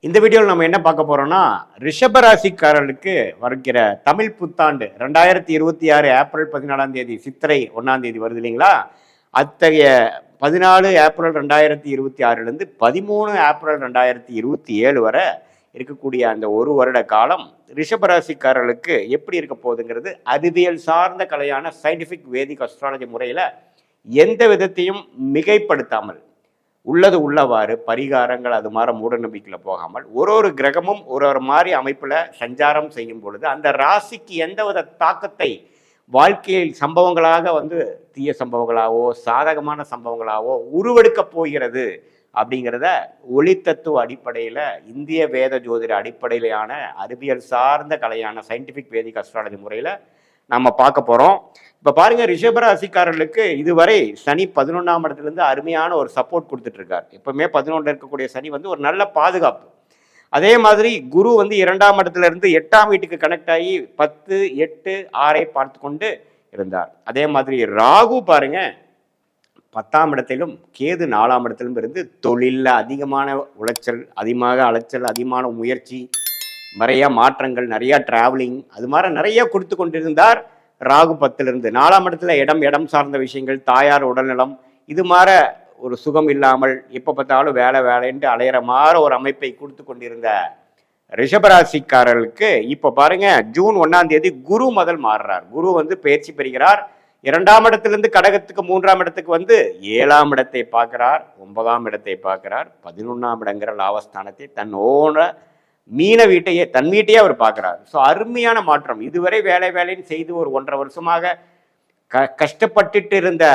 இந்த வீடியோவில் நம்ம என்ன பார்க்க போறோம்னா ரிஷபராசிக்காரர்களுக்கு வருகிற தமிழ் புத்தாண்டு 2026 ஏப்ரல் 14 சித்திரை 1 வருது இல்லைங்களா. அத்தகைய 14 ஏப்ரல் 2026 13 ஏப்ரல் 2027 வரை இருக்கக்கூடிய அந்த ஒரு வருட காலம் ரிஷபராசிக்காரர்களுக்கு எப்படி இருக்க போகுதுங்கிறது அறிவியல் சார்ந்த கலையான சயின்டிஃபிக் வேதிக் அஸ்ட்ராலஜி முறையில் எந்த விதத்தையும் மிகைப்படுத்தாமல் உள்ளது உள்ளவாறு பரிகாரங்கள் அது மாதிரி மூட நம்பிக்கையில் போகாமல் ஒரு கிரகமும் ஒரு மாதிரி அமைப்பில் சஞ்சாரம் செய்யும் பொழுது அந்த ராசிக்கு எந்தவித தாக்கத்தை வாழ்க்கையில் சம்பவங்களாக தீய சம்பவங்களாகவோ சாதகமான சம்பவங்களாகவோ உருவெடுக்க போகிறது அப்படிங்கிறத ஒளித்தத்துவ அடிப்படையில் இந்திய வேத ஜோதிட அடிப்படையிலான அறிவியல் சார்ந்த கலையான சயின்டிஃபிக் வேதிக் அஸ்ட்ராலஜி முறையில் நம்ம பார்க்க போகிறோம். இப்போ பாருங்க, ரிஷபராசிக்காரர்களுக்கு இதுவரை சனி 11ஆம் இடத்துலேருந்து அருமையான ஒரு சப்போர்ட் கொடுத்துட்டு இருக்கார். எப்பவுமே 11 இருக்கக்கூடிய சனி ஒரு நல்ல பாதுகாப்பு. அதே மாதிரி குரு 2ஆம் இடத்துல இருந்து 8ஆம் வீட்டுக்கு கனெக்ட் ஆகி 10, 8, 6 பார்த்து கொண்டு இருந்தார். அதே மாதிரி ராகு பாருங்க 10ஆம் இடத்திலும் கேது 4ஆம் இடத்திலும் இருந்து தொழிலில் அதிகமான உளைச்சல், அதிகமாக அலைச்சல், அதிகமான முயற்சி, நிறைய மாற்றங்கள், நிறைய டிராவலிங் அது மாதிரி நிறைய கொடுத்து கொண்டிருந்தார். ராகு 10லிருந்து 4ஆம் இடத்துல இடம் சார்ந்த விஷயங்கள், தாயார் உடல்நலம், இது மாதிரி ஒரு சுகம் இல்லாமல் எப்போ பார்த்தாலும் வேலைன்ட்டு அலையிற மாதிரி ஒரு அமைப்பை கொடுத்து கொண்டிருந்த ரிஷபராசிக்காரர்களுக்கு இப்போ பாருங்க, ஜூன் 1 குரு முதல் மாறுறார். குரு பயிற்சி பெறுகிறார். 2ஆம் இடத்திலிருந்து கடகத்துக்கு 3ஆம் இடத்துக்கு 7ஆம் இடத்தை பார்க்கிறார், 9ஆம் இடத்தை பார்க்கிறார், 11ஆம் இடங்கிற லாபஸ்தானத்தை தன்னோட மீன வீட்டையே தன் வீட்டையே அவர் பார்க்குறாரு. ஸோ அருமையான மாற்றம். இதுவரை வேலைன்னு செய்து ஒரு 1.5 வருஷமாக கஷ்டப்பட்டுட்டு இருந்த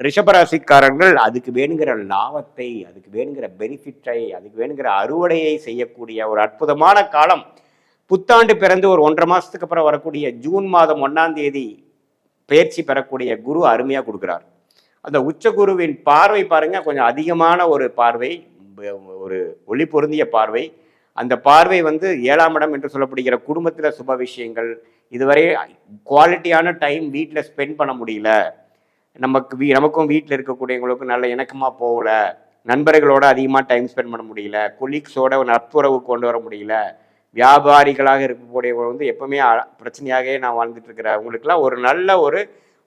ரிஷபராசிக்காரர்கள் அதுக்கு வேணுங்கிற லாபத்தை, அதுக்கு வேணுங்கிற பெனிஃபிட்டை, அதுக்கு வேணுங்கிற அறுவடையை செய்யக்கூடிய ஒரு அற்புதமான காலம். புத்தாண்டு பிறந்து ஒரு 1.5 மாதத்துக்கு அப்புறம் வரக்கூடிய ஜூன் மாதம் 1 பயிற்சி பெறக்கூடிய குரு அருமையாக கொடுக்குறார். அந்த உச்ச குருவின் பார்வை பாருங்க, கொஞ்சம் அதிகமான ஒரு பார்வை, ஒரு ஒளி பொருந்திய பார்வை. அந்த பார்வை 7ஆம் இடம் என்று சொல்லப்படுகிற குடும்பத்தில் சுப விஷயங்கள், இதுவரை குவாலிட்டியான டைம் வீட்டில் ஸ்பெண்ட் பண்ண முடியல, நமக்கும் வீட்டில் இருக்கக்கூடியவங்களுக்கும் நல்ல இணக்கமாக போகல, நண்பர்களோட அதிகமாக டைம் ஸ்பெண்ட் பண்ண முடியல, கொலீக்ஸோட நட்புறவு கொண்டு வர முடியல, வியாபாரிகளாக இருக்கக்கூடியவங்க எப்பவுமே பிரச்சனையாகவே நான் வாழ்ந்துட்டு இருக்கிறேன். அவங்களுக்குலாம் ஒரு நல்ல ஒரு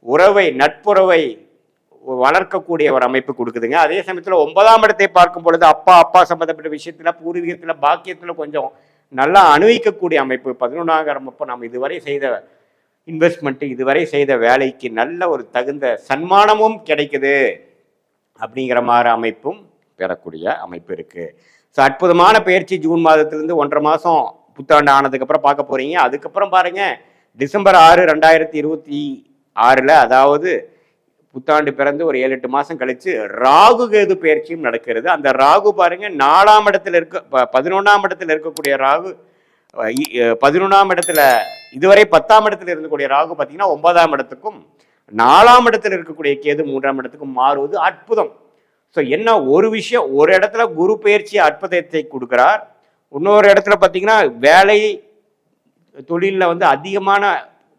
உறவை, நட்புறவை வளர்க்கக்கூடிய ஒரு அமைப்பு கொடுக்குதுங்க. அதே சமயத்தில் 9ஆம் இடத்தை பார்க்கும் பொழுது அப்பா சம்பந்தப்பட்ட விஷயத்துல, பூர்வீகத்துல, பாக்கியத்துல கொஞ்சம் நல்லா அனுபவிக்கக்கூடிய அமைப்பு. 11ஆம் அப்போ நம்ம இதுவரை செய்த இன்வெஸ்ட்மெண்ட், இதுவரை செய்த வேலைக்கு நல்ல ஒரு தகுந்த சன்மானமும் கிடைக்குது அப்படிங்கிற மாதிரி அமைப்பும் பெறக்கூடிய அமைப்பு இருக்கு. ஸோ அற்புதமான பயிற்சி ஜூன் மாதத்திலிருந்து 1.5 மாதம் புத்தாண்டு ஆனதுக்கு அப்புறம் பார்க்க போறீங்க. அதுக்கப்புறம் பாருங்க, டிசம்பர் 6, 2026 அதாவது புத்தாண்டு பிறந்து ஒரு 7-8 மாதம் கழிச்சு ராகு கேது பயிற்சியும் நடக்கிறது. அந்த ராகு பாருங்க 4ஆம் இடத்துல 11ஆம் இடத்துல இருக்கக்கூடிய ராகு 11ஆம் இடத்துல இதுவரை 10ஆம் இடத்துல இருக்கக்கூடிய ராகு பார்த்தீங்கன்னா 9ஆம் இடத்துக்கும், 4ஆம் இடத்துல இருக்கக்கூடிய கேது 3ஆம் இடத்துக்கும் மாறுவது அற்புதம். ஸோ என்ன ஒரு விஷயம், ஒரு இடத்துல குரு பயிற்சி அற்புதத்தை கொடுக்கிறார், இன்னொரு இடத்துல பார்த்தீங்கன்னா வேலை தொழிலில் அதிகமான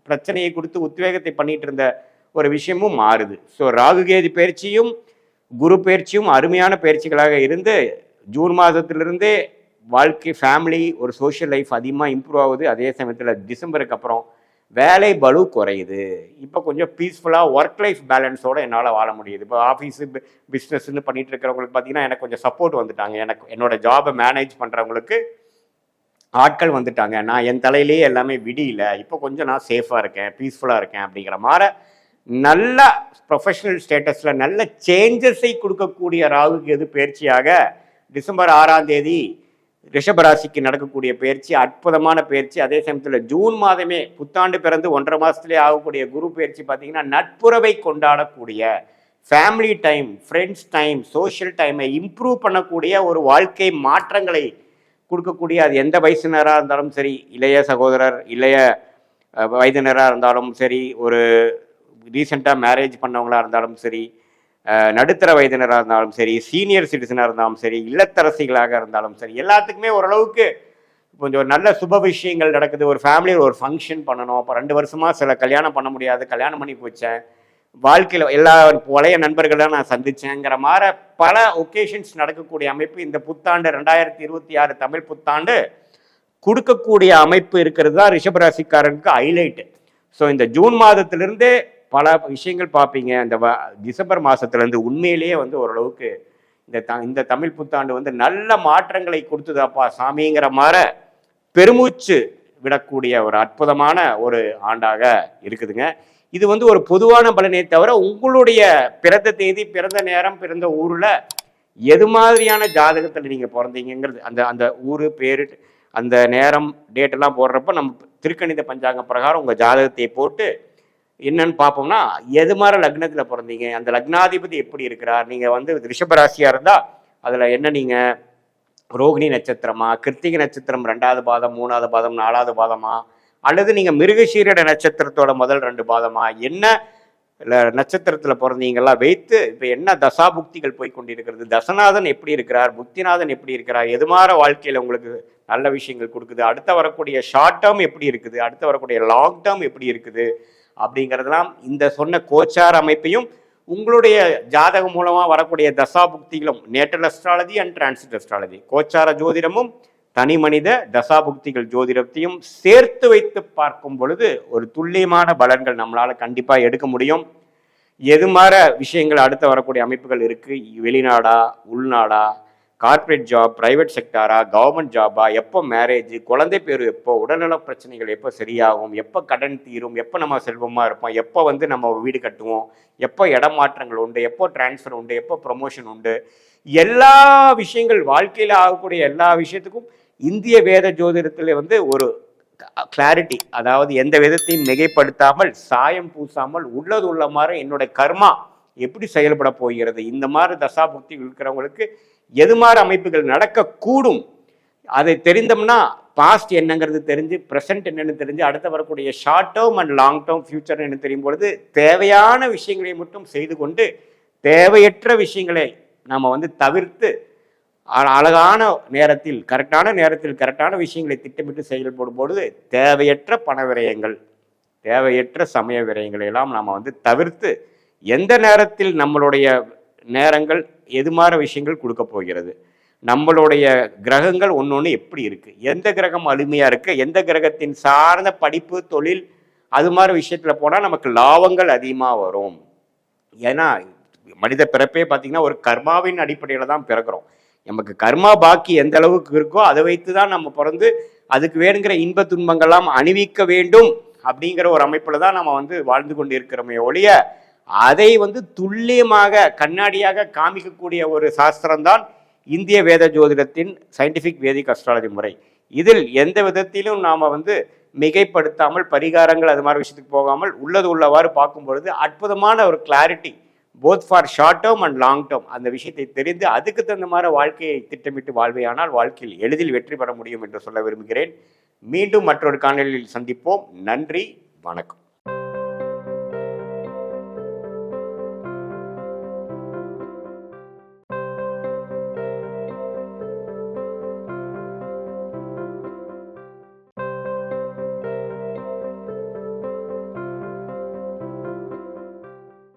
பிரச்சனையை கொடுத்து உத்வேகத்தை பண்ணிட்டு இருந்த ஒரு விஷயமும் மாறுது. ஸோ ராகுகேது பயிற்சியும் குரு பயிற்சியும் அருமையான பயிற்சிகளாக இருந்து ஜூன் மாதத்திலிருந்தே வாழ்க்கை, ஃபேமிலி, ஒரு சோஷியல் லைஃப் அதிகமாக இம்ப்ரூவ் ஆகுது. அதே சமயத்தில் டிசம்பருக்கு அப்புறம் வேலை பளு குறையுது. இப்போ கொஞ்சம் பீஸ்ஃபுல்லாக ஒர்க் லைஃப் பேலன்ஸோடு என்னால் வாழ முடியுது. இப்போ ஆஃபீஸு பிஸ்னஸ்ன்னு பண்ணிட்டு இருக்கிறவங்களுக்கு பார்த்தீங்கன்னா எனக்கு கொஞ்சம் சப்போர்ட் வந்துட்டாங்க. என்னோட ஜாபை மேனேஜ் பண்ணுறவங்களுக்கு ஆட்கள் வந்துட்டாங்க. நான் என் தலையிலேயே எல்லாமே விடியல, இப்போ கொஞ்சம் நான் சேஃபாக இருக்கேன், பீஸ்ஃபுல்லாக இருக்கேன் அப்படிங்கிற மாதிரி நல்ல ப்ரொஃபஷனல் ஸ்டேட்டஸில் நல்ல சேஞ்சஸை கொடுக்கக்கூடிய ராகு கேது பயிற்சியாக டிசம்பர் 6 ரிஷபராசிக்கு நடக்கக்கூடிய பயிற்சி அற்புதமான பயிற்சி. அதே சமயத்தில் ஜூன் மாதமே புத்தாண்டு பிறந்து 1.5 மாதத்துலேயே ஆகக்கூடிய குரு பயிற்சி பார்த்தீங்கன்னா நட்புறவை கொண்டாடக்கூடிய, family time, friends time, social டைமை இம்ப்ரூவ் பண்ணக்கூடிய ஒரு வாழ்க்கை மாற்றங்களை கொடுக்கக்கூடிய, அது எந்த வயசினராக இருந்தாலும் சரி, இளைய சகோதரர், இளைய வயதினராக இருந்தாலும் சரி, ஒரு ரீசெண்டாக மேரேஜ் பண்ணவங்களாக இருந்தாலும் சரி, நடுத்தர வயதினராக இருந்தாலும் சரி, சீனியர் சிட்டிசனாக இருந்தாலும் சரி, இல்லத்தரசிகளாக இருந்தாலும் சரி, எல்லாத்துக்குமே ஓரளவுக்கு கொஞ்சம் நல்ல சுப விஷயங்கள் நடக்குது. ஒரு ஃபேமிலியில் ஒரு ஃபங்க்ஷன் பண்ணணும். அப்போ 2 வருஷமாக சில கல்யாணம் பண்ண முடியாது, கல்யாணம் பண்ணி போச்சேன், வாழ்க்கையில் எல்லா பழைய நண்பர்களாக நான் சந்திச்சேங்கிற மாதிரி பல ஒகேஷன்ஸ் நடக்கக்கூடிய அமைப்பு இந்த புத்தாண்டு 2026 தமிழ் புத்தாண்டு கொடுக்கக்கூடிய அமைப்பு இருக்கிறது தான் ரிஷபராசிக்காரனுக்கு ஹைலைட்டு. ஸோ இந்த ஜூன் மாதத்திலிருந்தே பல விஷயங்கள் பார்ப்பீங்க. இந்த டிசம்பர் மாதத்துலேருந்து உண்மையிலேயே வந்து ஓரளவுக்கு இந்த தமிழ் புத்தாண்டு வந்து நல்ல மாற்றங்களை கொடுத்துதாப்பா சாமிங்கிற மாதிரி பெருமூச்சு விடக்கூடிய ஒரு அற்புதமான ஒரு ஆண்டாக இருக்குதுங்க. இது வந்து ஒரு பொதுவான பலனே தவிர உங்களுடைய பிறந்த தேதி, பிறந்த நேரம், பிறந்த ஊரில் எது மாதிரியான ஜாதகத்தில் நீங்கள் பிறந்தீங்கிறது அந்த அந்த ஊர் பேரு அந்த நேரம் டேட்டெல்லாம் போடுறப்ப நம்ம திருக்கணித பஞ்சாங்க பிரகாரம் உங்கள் ஜாதகத்தை போட்டு என்னன்னு பார்ப்போம்னா எது மாதிரி லக்னத்தில் பிறந்தீங்க, அந்த லக்னாதிபதி எப்படி இருக்கிறார், நீங்கள் வந்து ரிஷபராசியாக இருந்தால் அதில் என்ன நீங்கள் ரோகிணி நட்சத்திரமா, கிருத்திகை நட்சத்திரம் 2வது பாதம், 3வது பாதம், 4வது பாதமா, அல்லது நீங்கள் மிருகசீரட நட்சத்திரத்தோட முதல் 2 பாதமா, என்ன நட்சத்திரத்தில் பிறந்தீங்கெல்லாம் வைத்து இப்போ என்ன தசாபுக்திகள் போய் கொண்டிருக்கிறது, தசநாதன் எப்படி இருக்கிறார், புக்திநாதன் எப்படி இருக்கிறார், எது மாதிரி வாழ்க்கையில் உங்களுக்கு நல்ல விஷயங்கள் கொடுக்குது, அடுத்த வரக்கூடிய ஷார்ட் டேர்ம் எப்படி இருக்குது, அடுத்த வரக்கூடிய லாங் டேர்ம் எப்படி இருக்குது அப்படிங்கிறதுலாம் இந்த சொன்ன கோச்சார அமைப்பையும் உங்களுடைய ஜாதகம் மூலமாக வரக்கூடிய தசாபுக்திகளும் natal astrology and transit astrology கோச்சார ஜோதிடமும் தனி மனித தசாபுக்திகள் ஜோதிடத்தையும் சேர்த்து வைத்து பார்க்கும் பொழுது ஒரு துல்லியமான பலன்கள் நம்மளால் கண்டிப்பாக எடுக்க முடியும். எது மாதிரி விஷயங்கள் அடுத்து வரக்கூடிய அமைப்புகள் இருக்குது, வெளிநாடா உள்நாடா, கார்பரேட் ஜாப், பிரைவேட் செக்டாரா, கவர்மெண்ட் ஜாபா, எப்போ மேரேஜ், குழந்தை பேர் எப்போ, உடல்நல பிரச்சனைகள் எப்போ சரியாகும், எப்போ கடன் தீரும், எப்போ நம்ம செல்வமாக இருப்போம், எப்போ வந்து நம்ம வீடு கட்டுவோம், எப்போ இடமாற்றங்கள் உண்டு, எப்போ டிரான்ஸ்ஃபர் உண்டு, எப்போ ப்ரொமோஷன் உண்டு, எல்லா விஷயங்கள் வாழ்க்கையில் ஆகக்கூடிய எல்லா விஷயத்துக்கும் இந்திய வேத ஜோதிடத்தில் வந்து ஒரு கிளாரிட்டி, அதாவது எந்த விதத்தையும் மிகைப்படுத்தாமல் சாயம் பூசாமல் உள்ளது உள்ள மாதிரி என்னுடைய கர்மா எப்படி செயல்பட போகிறது, இந்த மாதிரி தசாபுக்தி இருக்கிறவங்களுக்கு எது மாதிரி அமைப்புகள் நடக்கக்கூடும் அதை தெரிந்தோம்னா பாஸ்ட் என்னங்கிறது தெரிஞ்சு ப்ரெசன்ட் என்னன்னு தெரிஞ்சு அடுத்த வரக்கூடிய short term and long term future என்ன தெரியும் பொழுது தேவையான விஷயங்களை மட்டும் செய்து கொண்டு தேவையற்ற விஷயங்களை நாம் வந்து தவிர்த்து அழகான நேரத்தில் கரெக்டான விஷயங்களை திட்டமிட்டு செயல்படும் பொழுது தேவையற்ற பண விரயங்கள், தேவையற்ற சமய விரயங்களை எல்லாம் நாம் வந்து தவிர்த்து எந்த நேரத்தில் நம்மளுடைய நேரங்கள் எது மாதிரி விஷயங்கள் கொடுக்க போகிறது, நம்மளுடைய கிரகங்கள் ஒன்று எப்படி இருக்குது, எந்த கிரகம் அருமையாக இருக்குது, எந்த கிரகத்தின் சார்ந்த படிப்பு தொழில் அது மாதிரி விஷயத்தில் போனால் நமக்கு லாபங்கள் அதிகமாக வரும். ஏன்னா மனித பிறப்பே பார்த்திங்கன்னா ஒரு கர்மாவின் அடிப்படையில் தான் பிறக்கிறோம். நமக்கு கர்மா பாக்கி எந்த அளவுக்கு இருக்கோ அதை வைத்து தான் நம்ம பிறந்து அதுக்கு வேணுங்கிற இன்ப துன்பங்கள்லாம் அணிவிக்க வேண்டும் அப்படிங்கிற ஒரு அமைப்பில் தான் நம்ம வந்து வாழ்ந்து கொண்டு இருக்கிறோமே ஒழிய அதை வந்து துல்லியமாக கண்ணாடியாக காமிக்கக்கூடிய ஒரு சாஸ்திரம்தான் இந்திய வேத ஜோதிடத்தின் சயின்டிஃபிக் வேதிக் அஸ்ட்ராலஜி முறை. இதில் எந்த விதத்திலும் நாம் வந்து மிகைப்படுத்தாமல் பரிகாரங்கள் அது மாதிரி விஷயத்துக்கு போகாமல் உள்ளது உள்ளவாறு பார்க்கும் பொழுது அற்புதமான ஒரு clarity both for short term and long term அந்த விஷயத்தை தெரிந்து அதுக்கு தகுந்த மாதிரி வாழ்க்கையை திட்டமிட்டு வாழ்வையானால் வாழ்க்கையில் எளிதில் வெற்றி பெற முடியும் என்று சொல்ல விரும்புகிறேன். மீண்டும் மற்றொரு காணொலியில் சந்திப்போம். நன்றி, வணக்கம்.